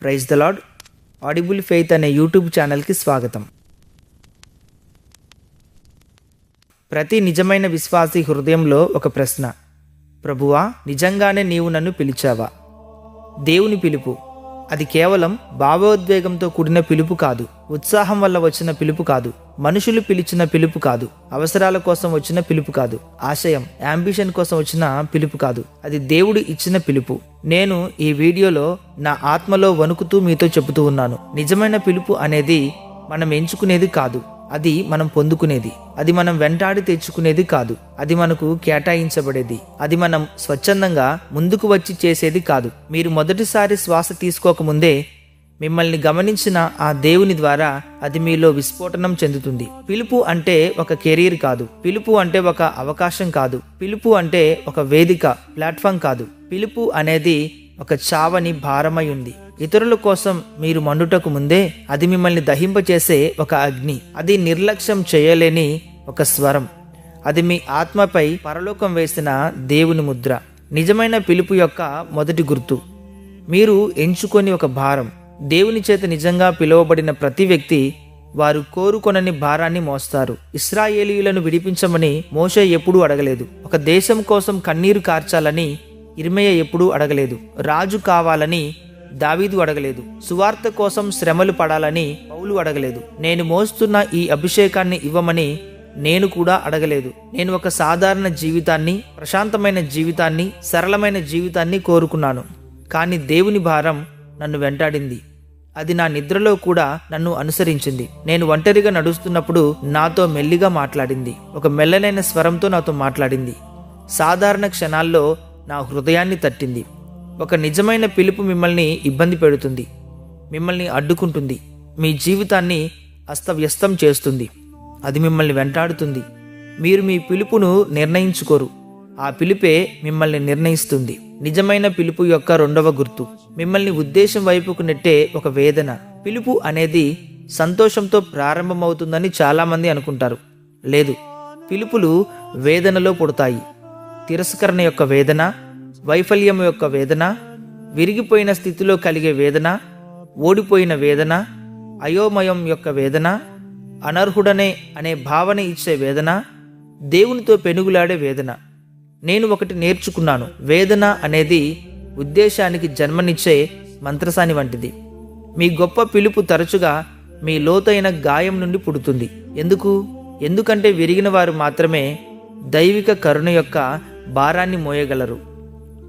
Praise the Lord. Audible Faith అనే YouTube ఛానల్కి స్వాగతం. ప్రతి నిజమైన విశ్వాసి హృదయంలో ఒక ప్రశ్న, ప్రభువా, నిజంగానే నీవు నన్ను పిలిచావా? దేవుని పిలుపు అది కేవలం భావోద్వేగంతో కూడిన పిలుపు కాదు, ఉత్సాహం వల్ల వచ్చిన పిలుపు కాదు, మనుషులు పిలిచిన పిలుపు కాదు, అవసరాల కోసం వచ్చిన పిలుపు కాదు, ఆశయం యాంబిషన్ కోసం వచ్చిన పిలుపు కాదు. అది దేవుడు ఇచ్చిన పిలుపు. నేను ఈ వీడియోలో నా ఆత్మలో వణుకుతూ మీతో చెబుతూ ఉన్నాను. నిజమైన పిలుపు అనేది మనం ఎంచుకునేది కాదు, అది మనం పొందుకునేది. అది మనం వెంటాడి తెచ్చుకునేది కాదు, అది మనకు కేటాయించబడేది. అది మనం స్వచ్ఛందంగా ముందుకు వచ్చి చేసేది కాదు. మీరు మొదటిసారి శ్వాస తీసుకోకముందే మిమ్మల్ని గమనించిన ఆ దేవుని ద్వారా అది మీలో విస్ఫోటనం చెందుతుంది. పిలుపు అంటే ఒక కెరీర్ కాదు, పిలుపు అంటే ఒక అవకాశం కాదు, పిలుపు అంటే ఒక వేదిక, ప్లాట్ఫామ్ కాదు. పిలుపు అనేది ఒక చావని భారమై ఉంది. ఇతరుల కోసం మీరు మండుటకు ముందే అది మిమ్మల్ని దహింపచేసే ఒక అగ్ని. అది నిర్లక్ష్యం చేయలేని ఒక స్వరం. అది మీ ఆత్మపై పరలోకం వేసిన దేవుని ముద్ర. నిజమైన పిలుపు యొక్క మొదటి గుర్తు, మీరు ఎంచుకొని ఒక భారం. దేవుని చేత నిజంగా పిలువబడిన ప్రతి వ్యక్తి వారు కోరుకొనని భారాన్ని మోస్తారు. ఇశ్రాయేలీయులను విడిపించమని మోషే ఎప్పుడూ అడగలేదు. ఒక దేశం కోసం కన్నీరు కార్చాలని ఇర్మీయా ఎప్పుడూ అడగలేదు. రాజు కావాలని దావీదు అడగలేదు. సువార్త కోసం శ్రమలు పడాలని పౌలు అడగలేదు. నేను మోస్తున్న ఈ అభిషేకాన్ని ఇవ్వమని నేను కూడా అడగలేదు. నేను ఒక సాధారణ జీవితాన్ని, ప్రశాంతమైన జీవితాన్ని, సరళమైన జీవితాన్ని కోరుకున్నాను. కానీ దేవుని భారం నన్ను వెంటాడింది. అది నా నిద్రలో కూడా నన్ను అనుసరించింది. నేను ఒంటరిగా నడుస్తున్నప్పుడు నాతో మెల్లిగా మాట్లాడింది. ఒక మెల్లనైన స్వరంతో నాతో మాట్లాడింది. సాధారణ క్షణాల్లో నా హృదయాన్ని తట్టింది. ఒక నిజమైన పిలుపు మిమ్మల్ని ఇబ్బంది పెడుతుంది, మిమ్మల్ని అడ్డుకుంటుంది, మీ జీవితాన్ని అస్తవ్యస్తం చేస్తుంది. అది మిమ్మల్ని వెంటాడుతుంది. మీరు మీ పిలుపును నిర్ణయించుకోరు, ఆ పిలుపే మిమ్మల్ని నిర్ణయిస్తుంది. నిజమైన పిలుపు యొక్క రెండవ గుర్తు, మిమ్మల్ని ఉద్దేశం వైపుకు నెట్టే ఒక వేదన. పిలుపు అనేది సంతోషంతో ప్రారంభమవుతుందని చాలామంది అనుకుంటారు. లేదు, పిలుపులు వేదనలో పుడతాయి. తిరస్కరణ యొక్క వేదన, వైఫల్యం యొక్క వేదన, విరిగిపోయిన స్థితిలో కలిగే వేదన, ఓడిపోయిన వేదన, అయోమయం యొక్క వేదన, అనర్హుడనే అనే భావన ఇచ్చే వేదన, దేవునితో పెనుగులాడే వేదన. నేను ఒకటి నేర్చుకున్నాను, వేదన అనేది ఉద్దేశానికి జన్మనిచ్చే మంత్రసాని వంటిది. మీ గొప్ప పిలుపు తరచుగా మీ లోతైన గాయం నుండి పుడుతుంది. ఎందుకంటే విరిగిన వారు మాత్రమే దైవిక కరుణ యొక్క భారాన్ని మోయగలరు.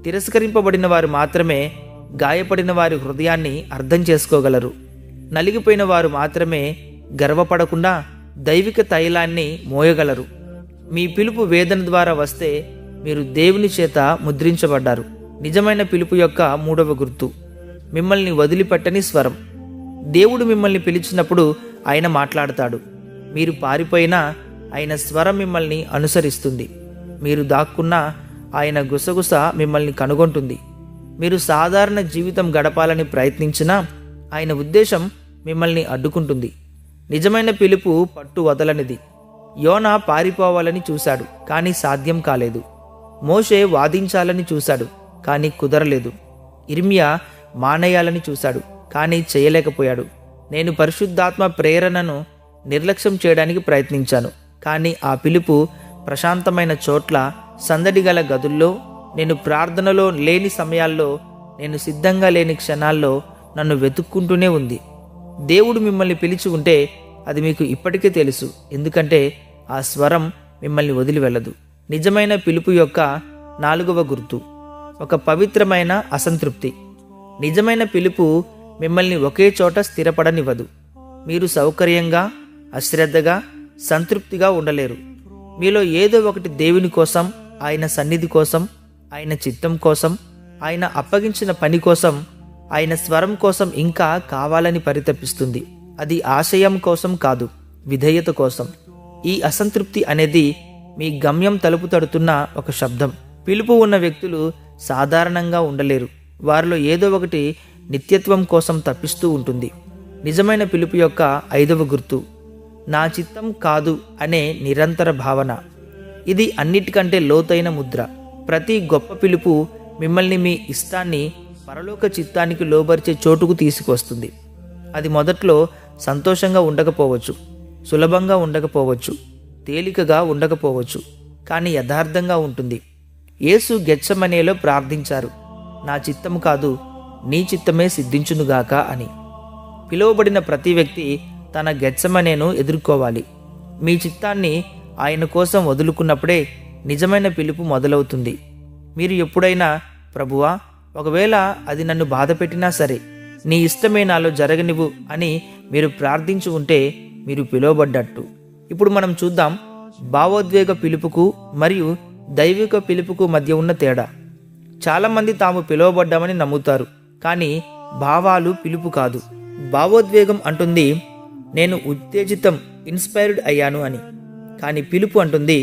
తిరస్కరింపబడిన వారు మాత్రమే గాయపడిన వారి హృదయాన్ని అర్థం చేసుకోగలరు. నలిగిపోయిన వారు మాత్రమే గర్వపడకుండా దైవిక తైలాన్ని మోయగలరు. మీ పిలుపు వేదన ద్వారా వస్తే మీరు దేవుని చేత ముద్రించబడ్డారు. నిజమైన పిలుపు యొక్క మూడవ గుర్తు, మిమ్మల్ని వదిలిపెట్టని స్వరం. దేవుడు మిమ్మల్ని పిలిచినప్పుడు ఆయన మాట్లాడతాడు. మీరు పారిపోయినా ఆయన స్వరం మిమ్మల్ని అనుసరిస్తుంది. మీరు దాక్కున్నా ఆయన గుసగుస మిమ్మల్ని కనుగొంటుంది. మీరు సాధారణ జీవితం గడపాలని ప్రయత్నించినా ఆయన ఉద్దేశం మిమ్మల్ని అడ్డుకుంటుంది. నిజమైన పిలుపు పట్టు వదలనిది. యోనా పారిపోవాలని చూశాడు, కానీ సాధ్యం కాలేదు. మోషే వాదించాలని చూశాడు, కానీ కుదరలేదు. ఇర్మీయా మానేయాలని చూశాడు, కానీ చేయలేకపోయాడు. నేను పరిశుద్ధాత్మ ప్రేరణను నిర్లక్ష్యం చేయడానికి ప్రయత్నించాను, కానీ ఆ పిలుపు ప్రశాంతమైన చోట్ల, సందడి గల గదుల్లో, నేను ప్రార్థనలో లేని సమయాల్లో, నేను సిద్ధంగా లేని క్షణాల్లో నన్ను వెతుక్కుంటూనే ఉంది. దేవుడు మిమ్మల్ని పిలిచి ఉంటే అది మీకు ఇప్పటికే తెలుసు, ఎందుకంటే ఆ స్వరం మిమ్మల్ని వదిలి వెళ్ళదు. నిజమైన పిలుపు యొక్క నాలుగవ గుర్తు, ఒక పవిత్రమైన అసంతృప్తి. నిజమైన పిలుపు మిమ్మల్ని ఒకే చోట స్థిరపడనివ్వదు. మీరు సౌకర్యంగా, అశ్రద్ధగా, సంతృప్తిగా ఉండలేరు. మీలో ఏదో ఒకటి దేవుని కోసం, ఆయన సన్నిధి కోసం, ఆయన చిత్తం కోసం, ఆయన అప్పగించిన పని కోసం, ఆయన స్వరం కోసం ఇంకా కావాలని పరితపిస్తుంది. అది ఆశయం కోసం కాదు, విధేయత కోసం. ఈ అసంతృప్తి అనేది మీ గమ్యం తలుపు తడుతున్న ఒక శబ్దం. పిలుపు ఉన్న వ్యక్తులు సాధారణంగా ఉండలేరు. వారిలో ఏదో ఒకటి నిత్యత్వం కోసం తప్పిస్తూ ఉంటుంది. నిజమైన పిలుపు యొక్క ఐదవ గుర్తు, నా చిత్తం కాదు అనే నిరంతర భావన. ఇది అన్నిటికంటే లోతైన ముద్ర. ప్రతి గొప్ప పిలుపు మిమ్మల్ని మీ ఇష్టాన్ని పరలోక చిత్తానికి లోబరిచే చోటుకు తీసుకొస్తుంది. అది మొదట్లో సంతోషంగా ఉండకపోవచ్చు, సులభంగా ఉండకపోవచ్చు, తేలికగా ఉండకపోవచ్చు, కానీ యథార్థంగా ఉంటుంది. యేసు గెత్సెమనేలో ప్రార్థించారు, నా చిత్తం కాదు నీ చిత్తమే సిద్ధించునుగాక అని. పిలువబడిన ప్రతి వ్యక్తి తన గెత్సెమనేను ఎదుర్కోవాలి. మీ చిత్తాన్ని ఆయన కోసం వదులుకున్నప్పుడే నిజమైన పిలుపు మొదలవుతుంది. మీరు ఎప్పుడైనా, ప్రభువా, ఒకవేళ అది నన్ను బాధపెట్టినా సరే నీ ఇష్టమే నాలో జరగనివ్వు అని మీరు ప్రార్థించి ఉంటే మీరు పిలువబడ్డట్టు. ఇప్పుడు మనం చూద్దాం భావోద్వేగ పిలుపుకు మరియు దైవిక పిలుపుకు మధ్య ఉన్న తేడా. చాలామంది తాము పిలువబడ్డామని నమ్ముతారు, కానీ భావాలు పిలుపు కాదు. భావోద్వేగం అంటుంది నేను ఉత్తేజితం, ఇన్స్పైర్డ్ అయ్యాను అని. కానీ పిలుపు అంటుంది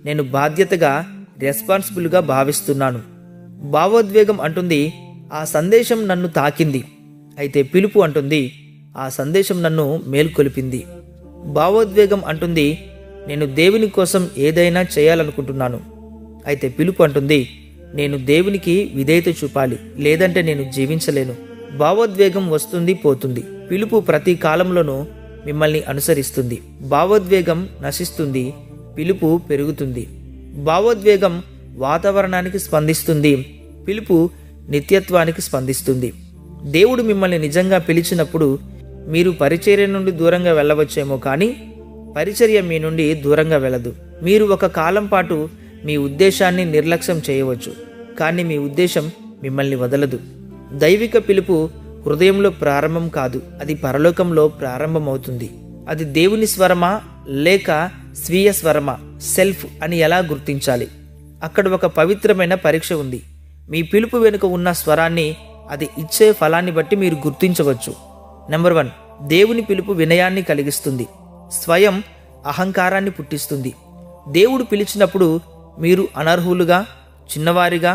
నేను బాధ్యతగా, రెస్పాన్సిబుల్గా భావిస్తున్నాను. భావోద్వేగం అంటుంది ఆ సందేశం నన్ను తాకింది. అయితే పిలుపు అంటుంది ఆ సందేశం నన్ను మేల్కొలిపింది. భావోద్వేగం అంటుంది నేను దేవుని కోసం ఏదైనా చేయాలనుకుంటున్నాను. అయితే పిలుపు అంటుంది నేను దేవునికి విధేయత చూపాలి, లేదంటే నేను జీవించలేను. భావోద్వేగం వస్తుంది, పోతుంది. పిలుపు ప్రతి కాలంలోనూ మిమ్మల్ని అనుసరిస్తుంది. భావోద్వేగం నశిస్తుంది, పిలుపు పెరుగుతుంది. భావోద్వేగం వాతావరణానికి స్పందిస్తుంది, పిలుపు నిత్యత్వానికి స్పందిస్తుంది. దేవుడు మిమ్మల్ని నిజంగా పిలిచినప్పుడు మీరు పరిచర్య నుండి దూరంగా వెళ్ళవచ్చేమో, కానీ పరిచర్య మీ నుండి దూరంగా వెళ్ళదు. మీరు ఒక కాలం పాటు మీ ఉద్దేశాన్ని నిర్లక్ష్యం చేయవచ్చు, కానీ మీ ఉద్దేశం మిమ్మల్ని వదలదు. దైవిక పిలుపు హృదయంలో ప్రారంభం కాదు, అది పరలోకంలో ప్రారంభమవుతుంది. అది దేవుని స్వరమా లేక స్వీయ స్వరమా, సెల్ఫ్ అని ఎలా గుర్తించాలి? అక్కడ ఒక పవిత్రమైన పరీక్ష ఉంది. మీ పిలుపు వెనుక ఉన్న స్వరాన్ని, అది ఇచ్చే ఫలాన్ని బట్టి మీరు గుర్తించవచ్చు. నెంబర్ 1, దేవుని పిలుపు వినయాన్ని కలిగిస్తుంది, స్వయం అహంకారాన్ని పుట్టిస్తుంది. దేవుడు పిలిచినప్పుడు మీరు అనర్హులుగా, చిన్నవారిగా,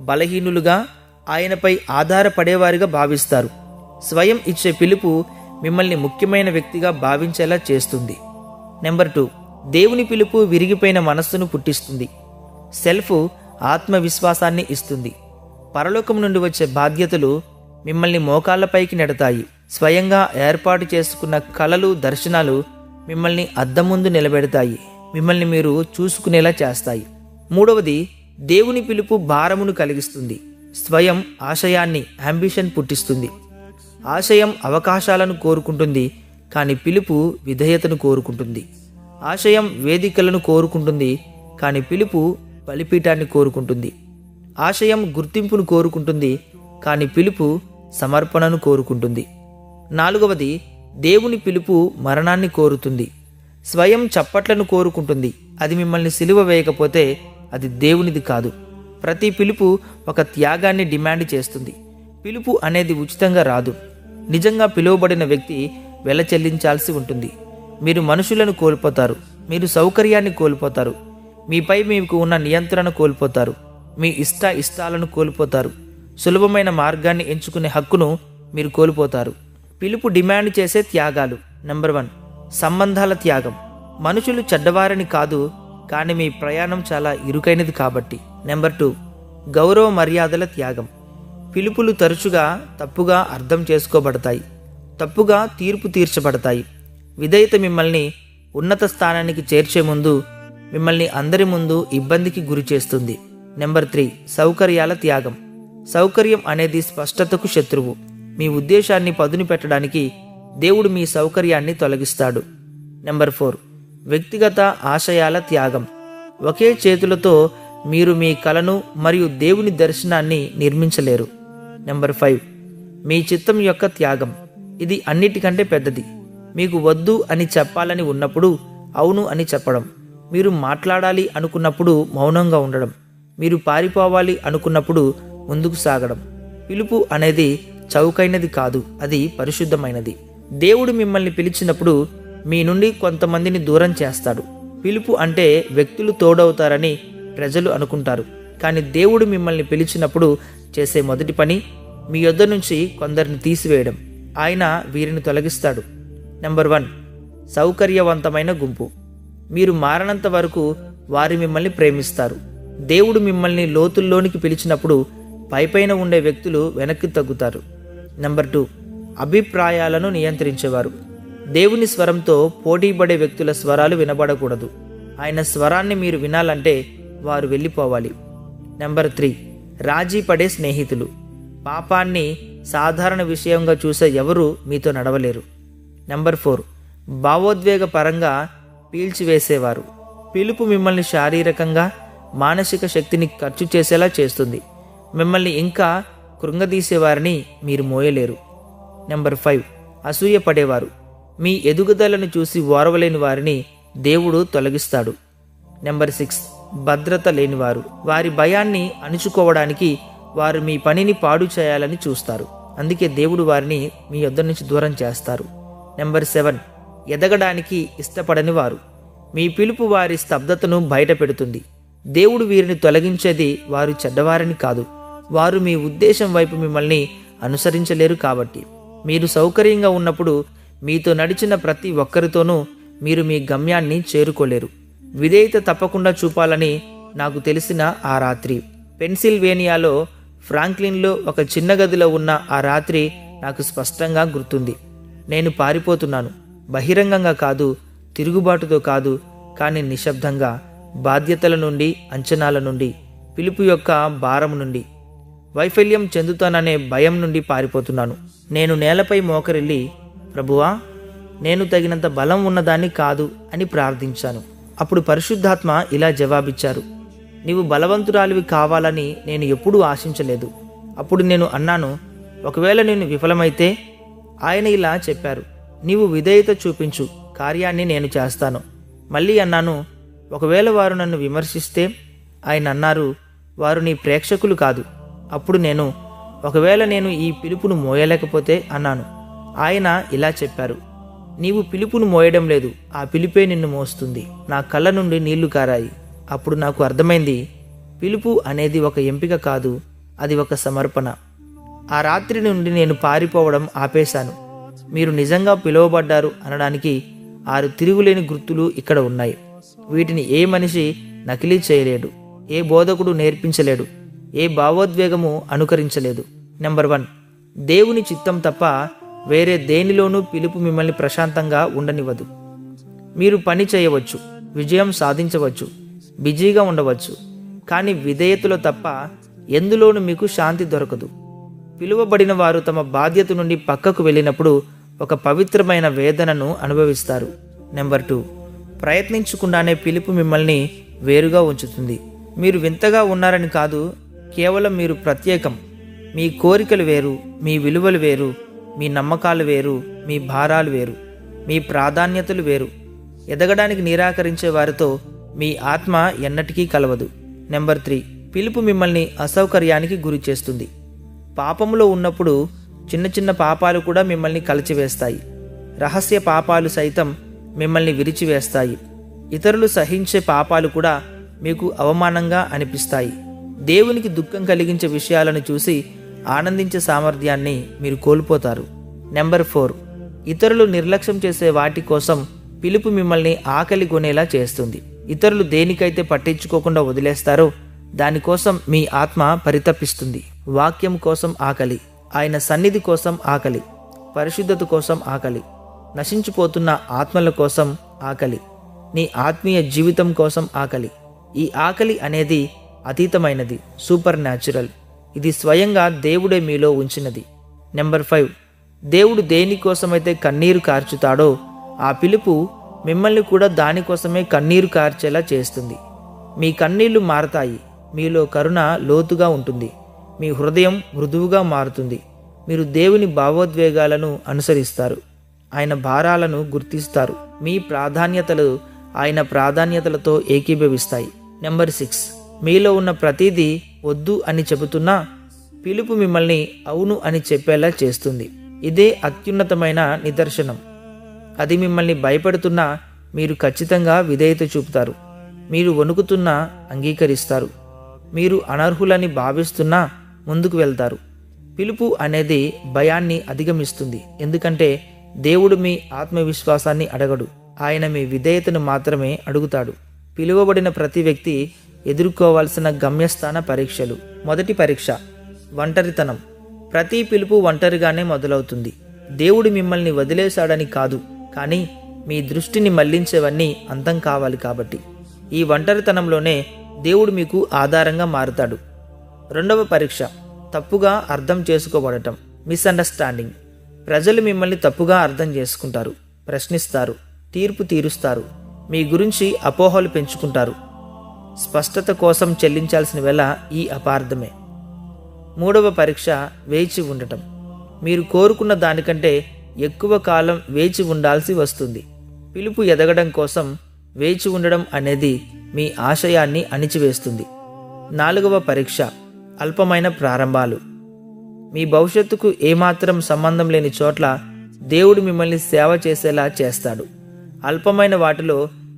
బలహీనులుగా, ఆయనపై ఆధారపడేవారిగా భావిస్తారు. స్వయం ఇచ్చే పిలుపు మిమ్మల్ని ముఖ్యమైన వ్యక్తిగా భావించేలా చేస్తుంది. నెంబర్ 2, దేవుని పిలుపు విరిగిపోయిన మనస్సును పుట్టిస్తుంది. సెల్ఫ్ ఆత్మవిశ్వాసాన్ని ఇస్తుంది. పరలోకం నుండి వచ్చే బాధ్యతలు మిమ్మల్ని మోకాళ్లపైకి నెడతాయి. స్వయంగా ఏర్పాటు చేసుకున్న కలలు, దర్శనాలు మిమ్మల్ని అద్దం ముందు నిలబెడతాయి, మిమ్మల్ని మీరు చూసుకునేలా చేస్తాయి. 3వది, దేవుని పిలుపు భారమును కలిగిస్తుంది. స్వయం ఆశయాన్ని, అంబిషన్ పుట్టిస్తుంది. ఆశయం అవకాశాలను కోరుకుంటుంది, కానీ పిలుపు విధేయతను కోరుకుంటుంది. ఆశయం వేదికలను కోరుకుంటుంది, కానీ పిలుపు బలిపీఠాన్ని కోరుకుంటుంది. ఆశయం గుర్తింపును కోరుకుంటుంది, కానీ పిలుపు సమర్పణను కోరుకుంటుంది. 4వది, దేవుని పిలుపు మరణాన్ని కోరుతుంది. స్వయం చప్పట్లను కోరుకుంటుంది, అది మిమ్మల్ని సిలువ వేయకపోతే అది దేవునిది కాదు. ప్రతి పిలుపు ఒక త్యాగాన్ని డిమాండ్ చేస్తుంది. పిలుపు అనేది ఉచితంగా రాదు. నిజంగా పిలువబడిన వ్యక్తి వెల చెల్లించాల్సి ఉంటుంది. మీరు మనుషులను కోల్పోతారు, మీరు సౌకర్యాన్ని కోల్పోతారు, మీపై మీకు ఉన్న నియంత్రణ కోల్పోతారు, మీ ఇష్టాలను కోల్పోతారు, సులభమైన మార్గాన్ని ఎంచుకునే హక్కును మీరు కోల్పోతారు. పిలుపు డిమాండ్ చేసే త్యాగాలు. నెంబర్ 1, సంబంధాల త్యాగం. మనుషులు చెడ్డవారిని కాదు, కానీ మీ ప్రయాణం చాలా ఇరుకైనది కాబట్టి. నెంబర్ 2, గౌరవ మర్యాదల త్యాగం. పిలుపులు తరచుగా తప్పుగా అర్థం చేసుకోబడతాయి, తప్పుగా తీర్పు తీర్చబడతాయి. విధేయత మిమ్మల్ని ఉన్నత స్థానానికి చేర్చే ముందు మిమ్మల్ని అందరి ముందు ఇబ్బందికి గురి చేస్తుంది. నెంబర్ 3, సౌకర్యాల త్యాగం. సౌకర్యం అనేది స్పష్టతకు శత్రువు. మీ ఉద్దేశాన్ని పదును పెట్టడానికి దేవుడు మీ సౌకర్యాన్ని తొలగిస్తాడు. నెంబర్ 4, వ్యక్తిగత ఆశయాల త్యాగం. ఒకే చేతులతో మీరు మీ కలను మరియు దేవుని దర్శనాన్ని నిర్మించలేరు. నెంబర్ 5, మీ చిత్తం యొక్క త్యాగం. ఇది అన్నిటికంటే పెద్దది. మీకు వద్దు అని చెప్పాలని ఉన్నప్పుడు అవును అని చెప్పడం, మీరు మాట్లాడాలి అనుకున్నప్పుడు మౌనంగా ఉండడం, మీరు పారిపోవాలి అనుకున్నప్పుడు ముందుకు సాగడం. పిలుపు అనేది చౌకైనది కాదు, అది పరిశుద్ధమైనది. దేవుడు మిమ్మల్ని పిలిచినప్పుడు మీ నుండి కొంతమందిని దూరం చేస్తాడు. పిలుపు అంటే వ్యక్తులు తోడవుతారని ప్రజలు అనుకుంటారు, కానీ దేవుడు మిమ్మల్ని పిలిచినప్పుడు చేసే మొదటి పని మీ యొద్ద నుంచి కొందరిని తీసివేయడం. ఆయన వీరిని తొలగిస్తాడు. నెంబర్ 1, సౌకర్యవంతమైన గుంపు. మీరు మారనంత వరకు వారు మిమ్మల్ని ప్రేమిస్తారు. దేవుడు మిమ్మల్ని లోతుల్లోనికి పిలిచినప్పుడు పైపైన ఉండే వ్యక్తులు వెనక్కి తగ్గుతారు. నెంబర్ 2, అభిప్రాయాలను నియంత్రించేవారు. దేవుని స్వరంతో పోటీపడే వ్యక్తుల స్వరాలు వినబడకూడదు. ఆయన స్వరాన్ని మీరు వినాలంటే వారు వెళ్ళిపోవాలి. నెంబర్ 3, రాజీ పడే స్నేహితులు. పాపాన్ని సాధారణ విషయంగా చూసే ఎవరు మీతో నడవలేరు. నెంబర్ 4, భావోద్వేగ పరంగా పీల్చివేసేవారు. పిలుపు మిమ్మల్ని శారీరకంగా మానసిక శక్తిని ఖర్చు చేసేలా చేస్తుంది. మిమ్మల్ని ఇంకా కృంగదీసేవారిని మీరు మోయలేరు. నెంబర్ 5, అసూయ పడేవారు. మీ ఎదుగుదలను చూసి ఓర్వలేని వారిని దేవుడు తొలగిస్తాడు. నెంబర్ 6, భద్రత లేనివారు. వారి భయాన్ని అణుచుకోవడానికి వారు మీ పనిని పాడు చేయాలని చూస్తారు. అందుకే దేవుడు వారిని మీ యొద్ద నుంచి దూరం చేస్తారు. నెంబర్ 7, ఎదగడానికి ఇష్టపడని వారు. మీ పిలుపు వారి స్తబ్దతను బయట పెడుతుంది. దేవుడు వీరిని తొలగించేది వారు చెడ్డవారిని కాదు, వారు మీ ఉద్దేశం వైపు మిమ్మల్ని అనుసరించలేరు కాబట్టి. మీరు సౌకర్యంగా ఉన్నప్పుడు మీతో నడిచిన ప్రతి ఒక్కరితోనూ మీరు మీ గమ్యాన్ని చేరుకోలేరు. విధేయత తప్పకుండా చూపాలని నాకు తెలిసిన ఆ రాత్రి పెన్సిల్వేనియాలో ఫ్రాంక్లిన్లో ఒక చిన్న గదిలో ఉన్న ఆ రాత్రి నాకు స్పష్టంగా గుర్తుంది. నేను పారిపోతున్నాను, బహిరంగంగా కాదు, తిరుగుబాటుతో కాదు, కానీ నిశ్శబ్దంగా, బాధ్యతల నుండి, అంచనాల నుండి, పిలుపు యొక్క భారం నుండి, వైఫల్యం చెందుతాననే భయం నుండి పారిపోతున్నాను. నేను నేలపై మోకరిల్లి, ప్రభువా, నేను తగినంత బలం ఉన్నదాన్ని కాదు అని ప్రార్థించాను. అప్పుడు పరిశుద్ధాత్మ ఇలా జవాబిచ్చారు, నీవు బలవంతురాలివి కావాలని నేను ఎప్పుడూ ఆశించలేదు. అప్పుడు నేను అన్నాను, ఒకవేళ నేను విఫలమైతే? ఆయన ఇలా చెప్పారు, నీవు విధేయత చూపించు, కార్యాన్ని నేను చేస్తాను. మళ్ళీ అన్నాను, ఒకవేళ వారు నన్ను విమర్శిస్తే? ఆయన అన్నారు, వారు నీ ప్రేక్షకులు కాదు. అప్పుడు నేను, ఒకవేళ నేను ఈ పిలుపును మోయలేకపోతే? అన్నాను. ఆయన ఇలా చెప్పారు, నీవు పిలుపును మోయడం లేదు, ఆ పిలుపే నిన్ను మోస్తుంది. నా కళ్ళ నుండి నీళ్లు కారాయి. అప్పుడు నాకు అర్థమైంది, పిలుపు అనేది ఒక ఎంపిక కాదు, అది ఒక సమర్పణ. ఆ రాత్రి నుండి నేను పారిపోవడం ఆపేశాను. మీరు నిజంగా పిలువబడ్డారు అనడానికి 6 తిరుగులేని గుర్తులు ఇక్కడ ఉన్నాయి. వీటిని ఏ మనిషి నకిలీ చేయలేడు, ఏ బోధకుడు నేర్పించలేడు, ఏ భావోద్వేగము అనుకరించలేదు. నెంబర్ 1, దేవుని చిత్తం తప్ప వేరే దేనిలోనూ పిలుపు మిమ్మల్ని ప్రశాంతంగా ఉండనివ్వదు. మీరు పని చేయవచ్చు, విజయం సాధించవచ్చు, బిజీగా ఉండవచ్చు, కానీ విధేయతలో తప్ప ఎందులోనూ మీకు శాంతి దొరకదు. పిలువబడిన వారు తమ బాధ్యత నుండి పక్కకు వెళ్ళినప్పుడు ఒక పవిత్రమైన వేదనను అనుభవిస్తారు. నెంబర్ 2, ప్రయత్నించకుండానే పిలుపు మిమ్మల్ని వేరుగా ఉంచుతుంది. మీరు వింతగా ఉన్నారని కాదు, కేవలం మీరు ప్రత్యేకం. మీ కోరికలు వేరు, మీ విలువలు వేరు, మీ నమ్మకాలు వేరు, మీ భారాలు వేరు, మీ ప్రాధాన్యతలు వేరు. ఎదగడానికి నిరాకరించే వారితో మీ ఆత్మ ఎన్నటికీ కలవదు. నెంబర్ 3, పిలుపు మిమ్మల్ని అసౌకర్యానికి గురి చేస్తుంది. పాపంలో ఉన్నప్పుడు చిన్న చిన్న పాపాలు కూడా మిమ్మల్ని కలిచివేస్తాయి. రహస్య పాపాలు సైతం మిమ్మల్ని విరిచివేస్తాయి. ఇతరులు సహించే పాపాలు కూడా మీకు అవమానంగా అనిపిస్తాయి. దేవునికి దుఃఖం కలిగించే విషయాలను చూసి ఆనందించే సామర్థ్యాన్ని మీరు కోల్పోతారు. నెంబర్ 4, ఇతరులు నిర్లక్ష్యం చేసే వాటి కోసం పిలుపు మిమ్మల్ని ఆకలి కొనేలా చేస్తుంది. ఇతరులు దేనికైతే పట్టించుకోకుండా వదిలేస్తారో దానికోసం మీ ఆత్మ పరితపిస్తుంది. వాక్యం కోసం ఆకలి, ఆయన సన్నిధి కోసం ఆకలి, పరిశుద్ధత కోసం ఆకలి, నశించిపోతున్న ఆత్మల కోసం ఆకలి, నీ ఆత్మీయ జీవితం కోసం ఆకలి. ఈ ఆకలి అనేది అతీతమైనది, సూపర్ న్యాచురల్. ఇది స్వయంగా దేవుడే మీలో ఉంచినది. నెంబర్ 5, దేవుడు దేనికోసమైతే కన్నీరు కార్చుతాడో ఆ పిలుపు మిమ్మల్ని కూడా దానికోసమే కన్నీరు కార్చేలా చేస్తుంది. మీ కన్నీళ్లు మారతాయి, మీలో కరుణ లోతుగా ఉంటుంది, మీ హృదయం మృదువుగా మారుతుంది. మీరు దేవుని భావోద్వేగాలను అనుసరిస్తారు, ఆయన భారాలను గుర్తిస్తారు, మీ ప్రాధాన్యతలు ఆయన ప్రాధాన్యతలతో ఏకీభవిస్తాయి. నెంబర్ 6, మీలో ఉన్న ప్రతిదీ వద్దు అని చెబుతున్నా పిలుపు మిమ్మల్ని అవును అని చెప్పేలా చేస్తుంది. ఇదే అత్యున్నతమైన నిదర్శనం. అది మిమ్మల్ని భయపెడుతున్నా మీరు ఖచ్చితంగా విధేయత చూపుతారు. మీరు వణుకుతున్నా అంగీకరిస్తారు. మీరు అనర్హులని భావిస్తున్నా ముందుకు వెళ్తారు. పిలుపు అనేది భయాన్ని అధిగమిస్తుంది, ఎందుకంటే దేవుడు మీ ఆత్మవిశ్వాసాన్ని అడగడు, ఆయన మీ విధేయతను మాత్రమే అడుగుతాడు. పిలువబడిన ప్రతి వ్యక్తి ఎదుర్కోవాల్సిన గమ్యస్థాన పరీక్షలు. మొదటి పరీక్ష, ఒంటరితనం. ప్రతి పిలుపు ఒంటరిగానే మొదలవుతుంది. దేవుడు మిమ్మల్ని వదిలేశాడని కాదు, కానీ మీ దృష్టిని మళ్లించేవన్నీ అంతం కావాలి కాబట్టి. ఈ ఒంటరితనంలోనే దేవుడు మీకు ఆధారంగా మారుతాడు. రెండవ పరీక్ష, తప్పుగా అర్థం చేసుకోబడటం, మిస్అండర్స్టాండింగ్. ప్రజలు మిమ్మల్ని తప్పుగా అర్థం చేసుకుంటారు, ప్రశ్నిస్తారు, తీర్పు తీరుస్తారు, మీ గురించి అపోహలు పెంచుకుంటారు. స్పష్టత కోసం చెల్లించాల్సిన వెల ఈ అపార్థమే. మూడవ పరీక్ష, వేచి ఉండటం. మీరు కోరుకున్న దానికంటే ఎక్కువ కాలం వేచి ఉండాల్సి వస్తుంది. పిలుపు ఎదగడం కోసం వేచి ఉండడం అనేది మీ ఆశయాన్ని అణిచివేస్తుంది. నాలుగవ పరీక్ష, అల్పమైన ప్రారంభాలు. మీ భవిష్యత్తుకు ఏమాత్రం సంబంధం లేని చోట్ల దేవుడు మిమ్మల్ని సేవ చేసేలా చేస్తాడు. అల్పమైన వాటిలో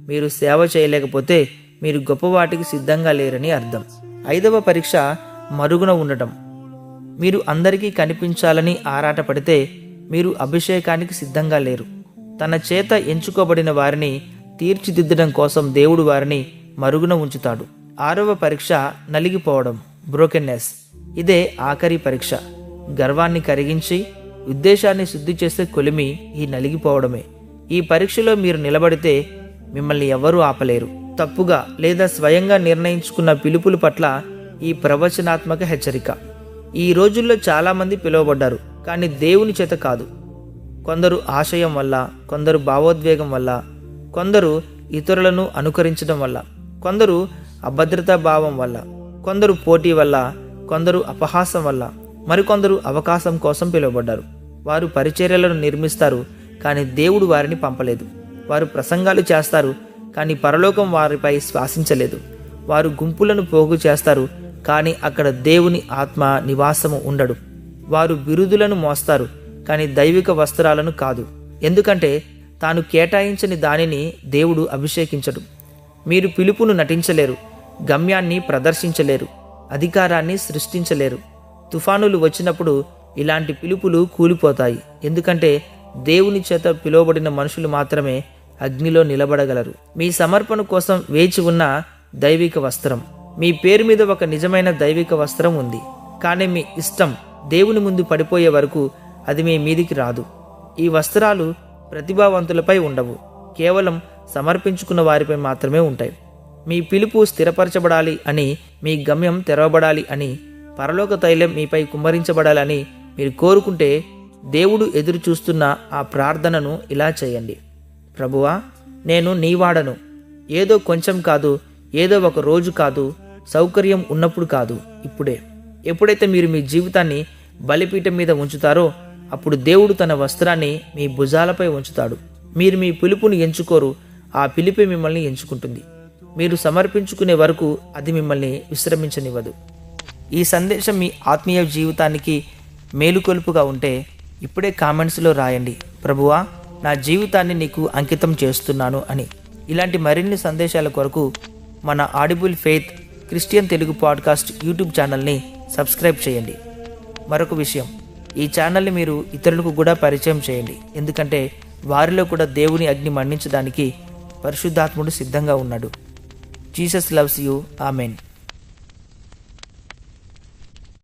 మీరు సేవ చేయలేకపోతే మీరు గొప్ప వాటికి సిద్ధంగా లేరని అర్థం. ఐదవ పరీక్ష, మరుగున ఉండటం. మీరు అందరికీ కనిపించాలని ఆరాటపడితే మీరు అభిషేకానికి సిద్ధంగా లేరు. తన చేత ఎంచుకోబడిన వారిని తీర్చిదిద్దడం కోసం దేవుడు వారిని మరుగున ఉంచుతాడు. ఆరవ పరీక్ష, నలిగిపోవడం, బ్రోకెన్నెస్. ఇదే ఆఖరి పరీక్ష. గర్వాన్ని కరిగించి ఉద్దేశాన్ని శుద్ధి చేసే కొలిమి ఈ నలిగిపోవడమే. ఈ పరీక్షలో మీరు నిలబడితే మిమ్మల్ని ఎవరూ ఆపలేరు. తప్పుగా లేదా స్వయంగా నిర్ణయించుకున్న పిలుపుల పట్ల ఈ ప్రవచనాత్మక హెచ్చరిక. ఈ రోజుల్లో చాలామంది పిలువబడ్డారు, కానీ దేవుని చేత కాదు. కొందరు ఆశయం వల్ల, కొందరు భావోద్వేగం వల్ల, కొందరు ఇతరులను అనుకరించడం వల్ల, కొందరు అభద్రతా భావం వల్ల, కొందరు పోటీ వల్ల, కొందరు అపహాసం వల్ల, మరికొందరు అవకాశం కోసం పిలువబడ్డారు. వారు పరిచర్యలను నిర్మిస్తారు, కానీ దేవుడు వారిని పంపలేదు. వారు ప్రసంగాలు చేస్తారు, కానీ పరలోకం వారిపై శ్వాసించలేదు. వారు గుంపులను పోగు చేస్తారు, కానీ అక్కడ దేవుని ఆత్మ నివాసము ఉండడు. వారు బిరుదులను మోస్తారు, కానీ దైవిక వస్త్రాలను కాదు. ఎందుకంటే తాను కేటాయించని దానిని దేవుడు అభిషేకించడు. మీరు పిలుపును నటించలేరు, గమ్యాన్ని ప్రదర్శించలేరు, అధికారాన్ని సృష్టించలేరు. తుఫానులు వచ్చినప్పుడు ఇలాంటి పిలుపులు కూలిపోతాయి, ఎందుకంటే దేవుని చేత పిలువబడిన మనుషులు మాత్రమే అగ్నిలో నిలబడగలరు. మీ సమర్పణ కోసం వేచి ఉన్న దైవిక వస్త్రం. మీ పేరు మీద ఒక నిజమైన దైవిక వస్త్రం ఉంది, కానీ మీ ఇష్టం దేవుని ముందు పడిపోయే వరకు అది మీ మీదికి రాదు. ఈ వస్త్రాలు ప్రతిభావంతులపై ఉండవు, కేవలం సమర్పించుకున్న వారిపై మాత్రమే ఉంటాయి. మీ పిలుపు స్థిరపరచబడాలి అని, మీ గమ్యం తెరవబడాలి అని, పరలోక తైలం మీపై కుమ్మరించబడాలని మీరు కోరుకుంటే దేవుడు ఎదురు చూస్తున్న ఆ ప్రార్థనను ఇలా చేయండి. ప్రభువా, నేను నీవాడను. ఏదో కొంచెం కాదు, ఏదో ఒక రోజు కాదు, సౌకర్యం ఉన్నప్పుడు కాదు, ఇప్పుడే. ఎప్పుడైతే మీరు మీ జీవితాన్ని బలిపీఠం మీద ఉంచుతారో అప్పుడు దేవుడు తన వస్త్రాన్ని మీ భుజాలపై ఉంచుతాడు. మీరు మీ పిలుపుని ఎంచుకోరు, ఆ పిలిపే మిమ్మల్ని ఎంచుకుంటుంది. మీరు సమర్పించుకునే వరకు అది మిమ్మల్ని విశ్రమించనివ్వదు. ఈ సందేశం మీ ఆత్మీయ జీవితానికి మేలుకొలుపుగా ఉంటే ఇప్పుడే కామెంట్స్లో రాయండి, ప్రభువా, నా జీవితాన్ని నీకు అంకితం చేస్తున్నాను అని. ఇలాంటి మరిన్ని సందేశాల కొరకు మన audible faith Christian Telugu podcast YouTube ఛానల్ని సబ్స్క్రైబ్ చేయండి. మరొక విషయం, ఈ ఛానల్ని మీరు ఇతరులకు కూడా పరిచయం చేయండి, ఎందుకంటే వారిలో కూడా దేవుని అగ్ని మండించడానికి పరిశుద్ధాత్ముడు సిద్ధంగా ఉన్నాడు. Jesus loves you. ఆమెన్.